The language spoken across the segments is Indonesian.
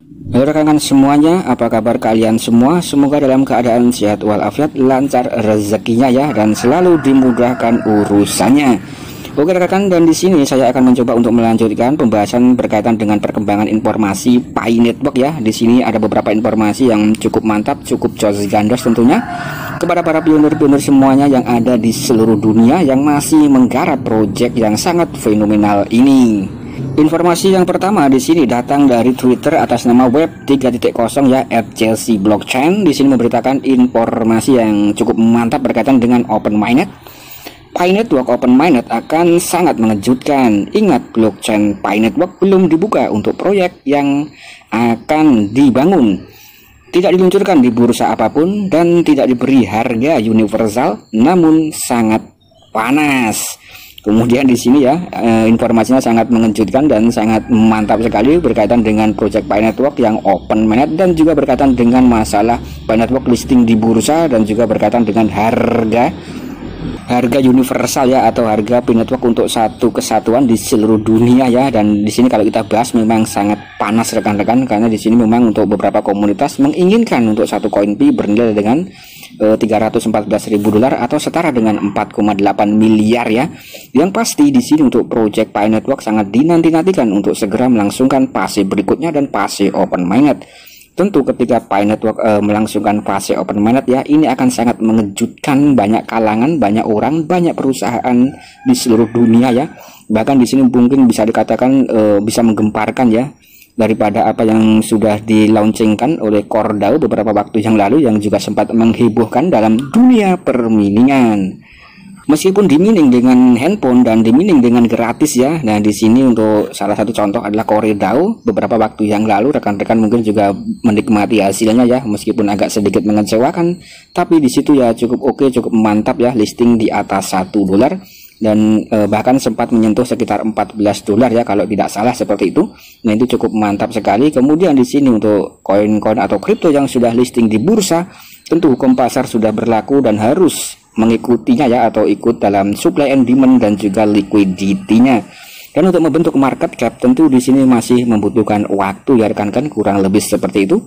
Halo rekan-rekan semuanya, apa kabar kalian semua? Semoga dalam keadaan sehat walafiat, lancar rezekinya ya, dan selalu dimudahkan urusannya. Oke rekan-rekan, dan di sini saya akan mencoba untuk melanjutkan pembahasan berkaitan dengan perkembangan informasi Pi Network ya. Di sini ada beberapa informasi yang cukup mantap, cukup jos gandos tentunya kepada para pionir-pionir semuanya yang ada di seluruh dunia yang masih menggarap proyek yang sangat fenomenal ini. Informasi yang pertama di sini datang dari Twitter atas nama Web 3.0 ya @chelsea_blockchain. Di sini memberitakan informasi yang cukup mantap berkaitan dengan Open Mainnet. Pi Network Open Mainnet akan sangat mengejutkan. Ingat, blockchain Pi Network belum dibuka untuk proyek yang akan dibangun. Tidak diluncurkan di bursa apapun dan tidak diberi harga universal, namun sangat panas. Kemudian di sini ya informasinya sangat mengejutkan dan sangat mantap sekali berkaitan dengan project Pi Network yang Open Mainnet, dan juga berkaitan dengan masalah Pi Network listing di bursa, dan juga berkaitan dengan harga universal ya, atau harga Pi Network untuk satu kesatuan di seluruh dunia ya. Dan di sini kalau kita bahas memang sangat panas rekan-rekan, karena di sini memang untuk beberapa komunitas menginginkan untuk satu koin Pi bernilai dengan $314.000 atau setara dengan 4,8 miliar ya. Yang pasti di sini untuk project Pi Network sangat dinanti-nantikan untuk segera melangsungkan fase berikutnya dan fase Open Mainnet. Tentu ketika Pi Network melangsungkan fase Open Mainnet ya, ini akan sangat mengejutkan banyak kalangan, banyak orang, banyak perusahaan di seluruh dunia ya. Bahkan di sini mungkin bisa dikatakan bisa menggemparkan ya, daripada apa yang sudah dilaunchingkan oleh Cordao beberapa waktu yang lalu, yang juga sempat menghebohkan dalam dunia perminingan. Meskipun dimining dengan handphone dan dimining dengan gratis ya. Nah di sini untuk salah satu contoh adalah Cordao beberapa waktu yang lalu, rekan-rekan mungkin juga menikmati hasilnya ya, meskipun agak sedikit mengecewakan, tapi di situ ya cukup oke, cukup mantap ya, listing di atas $1 dan bahkan sempat menyentuh sekitar $14 ya kalau tidak salah seperti itu. Nah itu cukup mantap sekali. Kemudian di sini untuk koin-koin atau kripto yang sudah listing di bursa, tentu hukum pasar sudah berlaku dan harus mengikutinya ya, atau ikut dalam supply and demand dan juga liquidity-nya. Dan untuk membentuk market cap tentu di sini masih membutuhkan waktu ya rekan-rekan, kurang lebih seperti itu.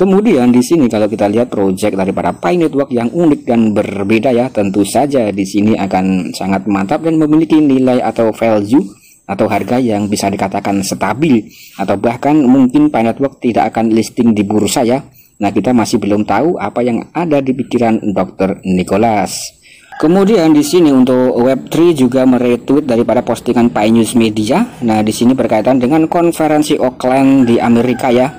Kemudian di sini kalau kita lihat project daripada Pi Network yang unik dan berbeda ya, tentu saja di sini akan sangat mantap dan memiliki nilai atau value atau harga yang bisa dikatakan stabil, atau bahkan mungkin Pi Network tidak akan listing di bursa ya. Nah kita masih belum tahu apa yang ada di pikiran Dr. Nicholas. Kemudian di sini untuk Web3 juga meretweet daripada postingan Pi News Media. Nah di sini berkaitan dengan konferensi Oakland di Amerika ya.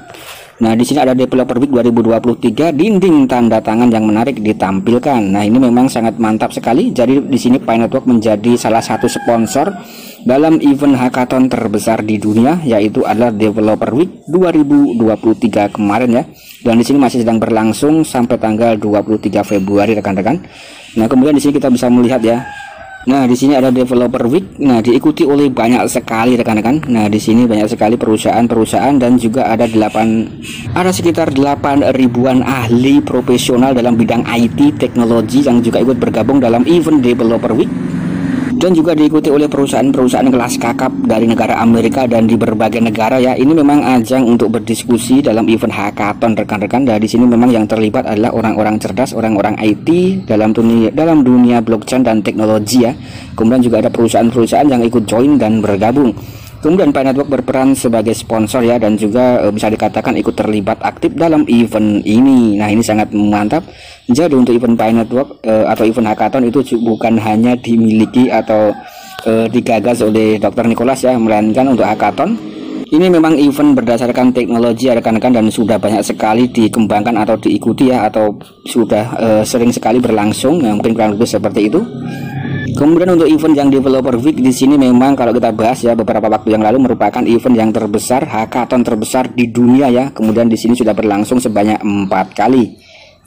Nah di sini ada Developer Week 2023, dinding tanda tangan yang menarik ditampilkan. Nah ini memang sangat mantap sekali. Jadi di sini Pi Network menjadi salah satu sponsor dalam event hackathon terbesar di dunia, yaitu adalah Developer Week 2023 kemarin ya. Dan di sini masih sedang berlangsung sampai tanggal 23 Februari rekan-rekan. Nah kemudian di sini kita bisa melihat ya. Nah di sini ada Developer Week. Nah diikuti oleh banyak sekali rekan-rekan. Nah di sini banyak sekali perusahaan-perusahaan, dan juga ada sekitar 8 ribuan ahli profesional dalam bidang IT teknologi yang juga ikut bergabung dalam event Developer Week, dan juga diikuti oleh perusahaan-perusahaan kelas kakap dari negara Amerika dan di berbagai negara ya. Ini memang ajang untuk berdiskusi dalam event hackathon rekan-rekan. Dan di sini memang yang terlibat adalah orang-orang cerdas, orang-orang IT dalam dunia blockchain dan teknologi ya. Kemudian juga ada perusahaan-perusahaan yang ikut join dan bergabung. Kemudian Pi Network berperan sebagai sponsor ya, dan juga bisa dikatakan ikut terlibat aktif dalam event ini. Nah ini sangat mantap. Jadi untuk event Pi Network atau event hackathon itu bukan hanya dimiliki atau digagas oleh Dr. Nicholas ya, melainkan untuk hackathon ini memang event berdasarkan teknologi ya rekan-rekan, dan sudah banyak sekali dikembangkan atau diikuti ya, atau sudah sering sekali berlangsung ya, mungkin kurang lebih seperti itu. Kemudian untuk event yang Developer Week di sini memang kalau kita bahas ya, beberapa waktu yang lalu merupakan event yang terbesar, hackathon terbesar di dunia ya. Kemudian di sini sudah berlangsung sebanyak 4 kali.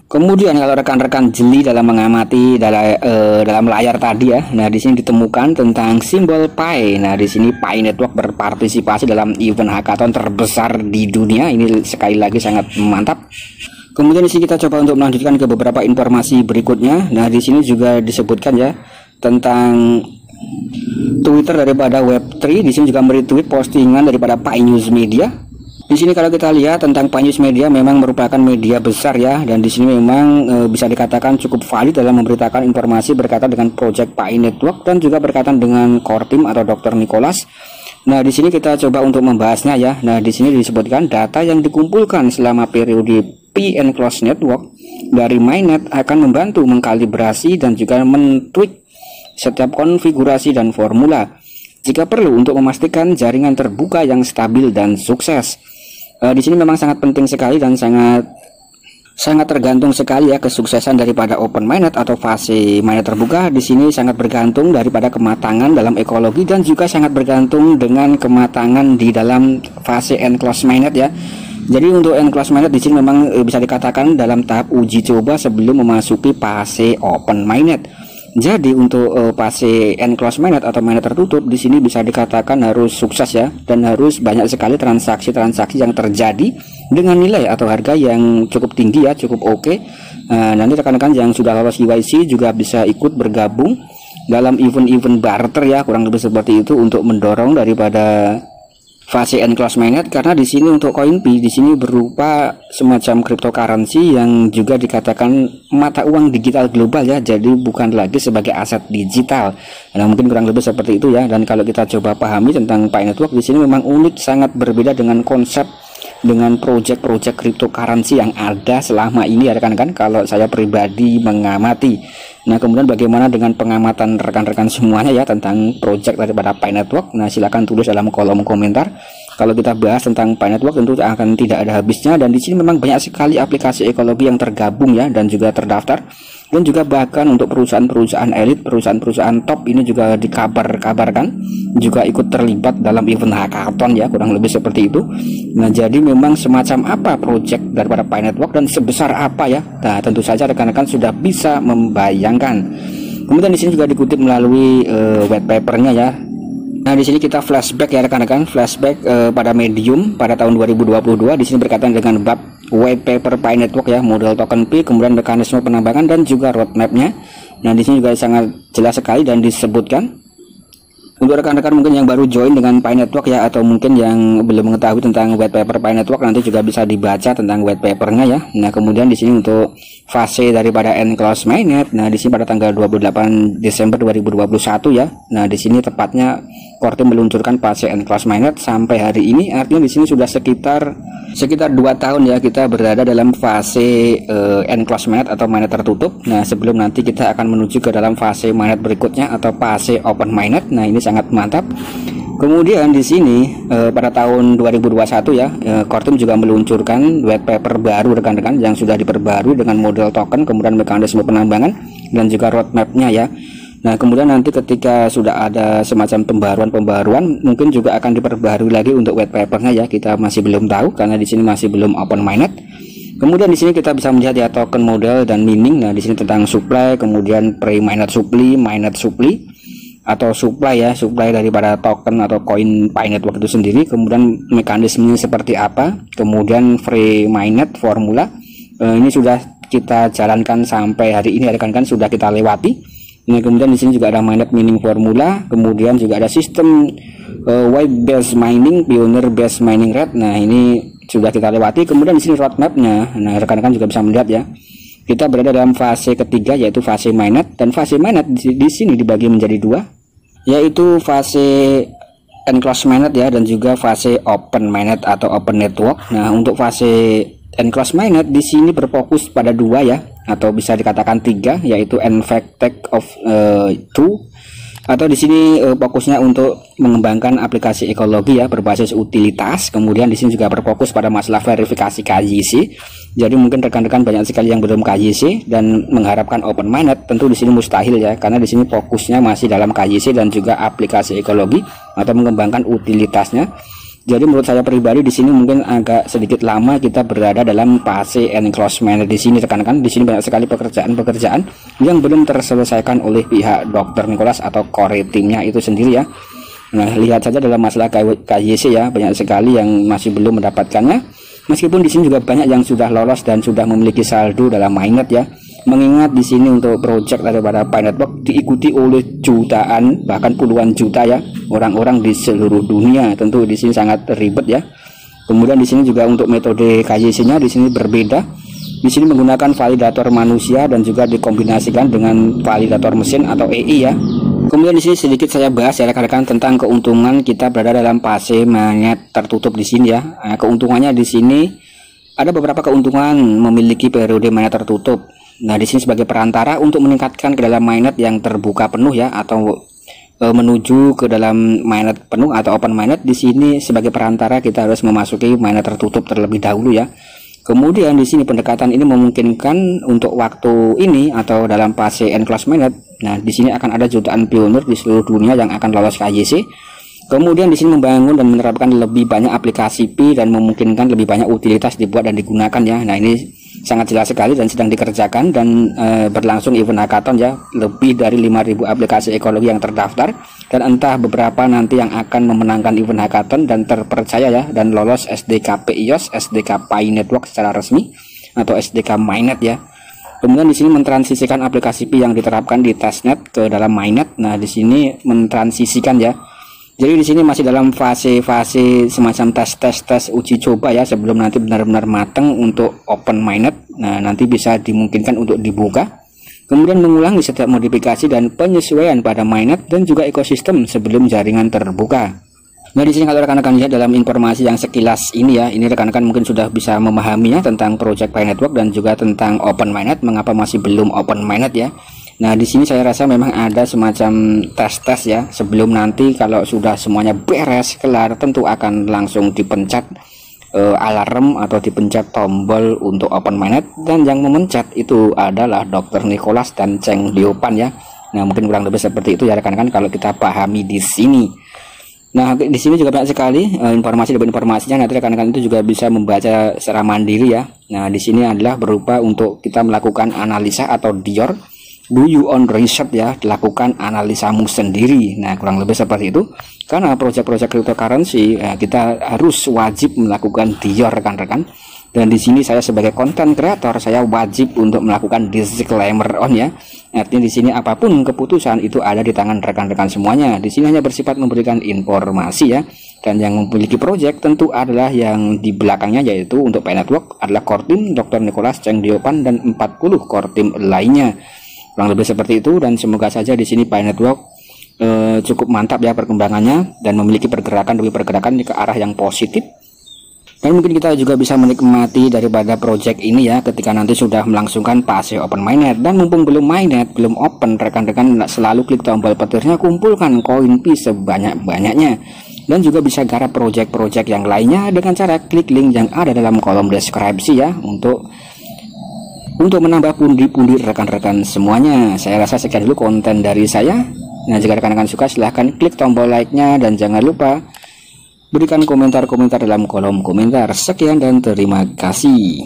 Kemudian kalau rekan-rekan jeli dalam mengamati dalam layar tadi ya, nah di sini ditemukan tentang simbol Pi. Nah di sini Pi Network berpartisipasi dalam event hackathon terbesar di dunia. Ini sekali lagi sangat mantap. Kemudian di sini kita coba untuk melanjutkan ke beberapa informasi berikutnya. Nah di sini juga disebutkan ya tentang Twitter daripada Web3. Di sini juga meretweet postingan daripada Pi News Media. Di sini kalau kita lihat tentang Pi News Media memang merupakan media besar ya, dan di sini memang bisa dikatakan cukup valid dalam memberitakan informasi berkaitan dengan Project Pi Network dan juga berkaitan dengan core team atau Dr. Nicholas. Nah, di sini kita coba untuk membahasnya ya. Nah, di sini disebutkan data yang dikumpulkan selama periode Pi Enclosed Network dari mainnet akan membantu mengkalibrasi dan juga men-tweak setiap konfigurasi dan formula jika perlu untuk memastikan jaringan terbuka yang stabil dan sukses. Di sini memang sangat penting sekali dan sangat tergantung sekali ya kesuksesan daripada open mainnet atau fase mainnet terbuka. Di sini sangat bergantung daripada kematangan dalam ekologi dan juga sangat bergantung dengan kematangan di dalam fase enclosed mainnet ya. Jadi untuk enclosed mainnet di sini memang bisa dikatakan dalam tahap uji coba sebelum memasuki fase open mainnet. Jadi untuk fase enclosed mainnet atau mainnet tertutup di sini bisa dikatakan harus sukses ya, dan harus banyak sekali transaksi-transaksi yang terjadi dengan nilai atau harga yang cukup tinggi ya, cukup oke. Nanti rekan-rekan yang sudah lolos KYC juga bisa ikut bergabung dalam event-event barter ya, kurang lebih seperti itu untuk mendorong daripada fase enclosed mainnet, karena di sini untuk koin Pi di sini berupa semacam cryptocurrency yang juga dikatakan mata uang digital global ya, jadi bukan lagi sebagai aset digital. Nah, mungkin kurang lebih seperti itu ya. Dan kalau kita coba pahami tentang Pi Network di sini memang unik, sangat berbeda dengan konsep dengan project-project cryptocurrency yang ada selama ini ya rekan-rekan, kalau saya pribadi mengamati. Nah, kemudian bagaimana dengan pengamatan rekan-rekan semuanya ya tentang project daripada Pi Network? Nah, silahkan tulis dalam kolom komentar. Kalau kita bahas tentang Pi Network tentu akan tidak ada habisnya, dan di sini memang banyak sekali aplikasi ekologi yang tergabung ya dan juga terdaftar. Dan juga bahkan untuk perusahaan-perusahaan elit, perusahaan-perusahaan top ini juga dikabarkan juga ikut terlibat dalam event hackathon ya, kurang lebih seperti itu. Nah, jadi memang semacam apa project daripada Pi Network dan sebesar apa ya? Nah, tentu saja rekan-rekan sudah bisa membayangkan. Kemudian di sini juga dikutip melalui white papernya ya. Nah, di sini kita flashback ya rekan-rekan, flashback pada Medium pada tahun 2022. Di sini berkaitan dengan bab white paper Pi Network ya, model token Pi, kemudian mekanisme penambangan dan juga roadmapnya. Nah, di sini juga sangat jelas sekali dan disebutkan. Untuk rekan-rekan mungkin yang baru join dengan Pi Network ya, atau mungkin yang belum mengetahui tentang white paper Pi Network, nanti juga bisa dibaca tentang white papernya ya. Nah, kemudian di sini untuk fase daripada enclosed mainnet, nah di sini pada tanggal 28 Desember 2021 ya. Nah, di sini tepatnya core team meluncurkan fase enclosed mainnet sampai hari ini, artinya di sini sudah sekitar 2 tahun ya kita berada dalam fase enclosed mainnet atau mainnet tertutup. Nah, sebelum nanti kita akan menuju ke dalam fase mainnet berikutnya atau fase open mainnet. Nah, ini sangat mantap. Kemudian di sini pada tahun 2021 ya, core team juga meluncurkan white paper baru rekan-rekan yang sudah diperbarui dengan model token, kemudian mekanisme penambangan dan juga roadmapnya ya. Nah, kemudian nanti ketika sudah ada semacam pembaruan mungkin juga akan diperbarui lagi untuk white papernya ya. Kita masih belum tahu karena di sini masih belum open mainnet. Kemudian di sini kita bisa melihat ya token model dan mining. Nah, di sini tentang supply, kemudian pre-mainnet supply, mainnet supply atau supply ya, supply daripada token atau koin Pi Network itu sendiri, kemudian mekanismenya seperti apa, kemudian free mainnet formula. Ini sudah kita jalankan sampai hari ini rekan-rekan, sudah kita lewati. Nah, kemudian di sini juga ada mainnet mining formula, kemudian juga ada sistem wide based mining, pioneer based mining rate. Nah, ini sudah kita lewati. Kemudian di sini roadmapnya. Nah, rekan-rekan juga bisa melihat ya. Kita berada dalam fase ketiga yaitu fase mainnet, dan fase mainnet di sini dibagi menjadi 2, yaitu fase enclosed mainnet ya dan juga fase open mainnet atau open network. Nah, untuk fase enclosed mainnet di sini berfokus pada 2 ya, atau bisa dikatakan 3, yaitu infected of 2, atau di sini fokusnya untuk mengembangkan aplikasi ekologi ya berbasis utilitas. Kemudian di sini juga berfokus pada masalah verifikasi KYC. Jadi mungkin rekan-rekan banyak sekali yang belum KYC dan mengharapkan open mainnet, tentu di sini mustahil ya, karena di sini fokusnya masih dalam KYC dan juga aplikasi ekologi atau mengembangkan utilitasnya. Jadi menurut saya pribadi di sini mungkin agak sedikit lama kita berada dalam fase enclosed mainnet di sini rekan-rekan. Di sini banyak sekali pekerjaan-pekerjaan yang belum terselesaikan oleh pihak Dr. Nicholas atau core timnya itu sendiri ya. Nah, lihat saja dalam masalah KYC ya, banyak sekali yang masih belum mendapatkannya. Meskipun di sini juga banyak yang sudah lolos dan sudah memiliki saldo dalam mainnet ya. Mengingat di sini untuk project daripada Pi Network diikuti oleh jutaan bahkan puluhan juta ya orang-orang di seluruh dunia. Tentu di sini sangat ribet ya. Kemudian di sini juga untuk metode KYC-nya di sini berbeda. Di sini menggunakan validator manusia dan juga dikombinasikan dengan validator mesin atau EI ya. Kemudian di sini sedikit saya bahas ya rekan-rekan tentang keuntungan kita berada dalam fase magnet tertutup di sini ya. Nah, keuntungannya di sini ada beberapa keuntungan memiliki periode magnet tertutup. Nah, di sini sebagai perantara untuk meningkatkan ke dalam magnet yang terbuka penuh ya, atau menuju ke dalam magnet penuh atau open magnet. Di sini sebagai perantara kita harus memasuki magnet tertutup terlebih dahulu ya. Kemudian di sini pendekatan ini memungkinkan untuk waktu ini atau dalam fase enclosed magnet. Nah, di sini akan ada jutaan pionir di seluruh dunia yang akan lolos KYC. Kemudian di sini membangun dan menerapkan lebih banyak aplikasi Pi dan memungkinkan lebih banyak utilitas dibuat dan digunakan ya. Nah, ini sangat jelas sekali dan sedang dikerjakan dan berlangsung event hackathon ya. Lebih dari 5.000 aplikasi ekologi yang terdaftar dan entah beberapa nanti yang akan memenangkan event hackathon dan terpercaya ya, dan lolos SDK PIOS, SDK Pi Network secara resmi atau SDK Mainnet ya. Kemudian di sini mentransisikan aplikasi Pi yang diterapkan di testnet ke dalam Mainnet. Nah, di sini mentransisikan ya. Jadi di sini masih dalam fase-fase semacam tes uji coba ya, sebelum nanti benar-benar matang untuk open mainnet. Nah, nanti bisa dimungkinkan untuk dibuka. Kemudian mengulangi setiap modifikasi dan penyesuaian pada mainnet dan juga ekosistem sebelum jaringan terbuka. Nah, di sini kalau rekan-rekan lihat dalam informasi yang sekilas ini ya, ini rekan-rekan mungkin sudah bisa memahaminya tentang Project Pi Network dan juga tentang open mainnet, mengapa masih belum open mainnet ya. Nah, di sini saya rasa memang ada semacam tes ya, sebelum nanti kalau sudah semuanya beres kelar tentu akan langsung dipencet alarm atau dipencet tombol untuk open mainnet, dan yang memencet itu adalah Dr. Nicholas dan Cheng Diopan ya. Nah, mungkin kurang lebih seperti itu ya rekan-rekan kalau kita pahami di sini. Nah, di sini juga banyak sekali informasi dan informasinya, nanti rekan-rekan itu juga bisa membaca secara mandiri ya. Nah, di sini adalah berupa untuk kita melakukan analisa atau do you own research ya, dilakukan analisamu sendiri. Nah, kurang lebih seperti itu. Karena proyek-proyek cryptocurrency kita harus wajib melakukan DIOR rekan-rekan. Dan di sini saya sebagai content creator saya wajib untuk melakukan disclaimer on ya. Artinya di sini apapun keputusan itu ada di tangan rekan-rekan semuanya. Di sini hanya bersifat memberikan informasi ya. Dan yang memiliki proyek tentu adalah yang di belakangnya, yaitu untuk Pi Network adalah core team Dr. Nicholas, Cheng Diopan dan 40 core team lainnya. Kurang lebih seperti itu, dan semoga saja di sini Pi Network cukup mantap ya perkembangannya dan memiliki pergerakan demi pergerakan ke arah yang positif. Dan mungkin kita juga bisa menikmati daripada project ini ya ketika nanti sudah melangsungkan fase open mainnet. Dan mumpung belum mainnet, belum open, rekan-rekan selalu klik tombol petirnya, kumpulkan koin Pi sebanyak-banyaknya. Dan juga bisa garap project-project yang lainnya dengan cara klik link yang ada dalam kolom deskripsi ya, untuk menambah pundi-pundi rekan-rekan semuanya. Saya rasa sekian dulu konten dari saya. Nah, jika rekan-rekan suka silahkan klik tombol like-nya dan jangan lupa berikan komentar-komentar dalam kolom komentar. Sekian dan terima kasih.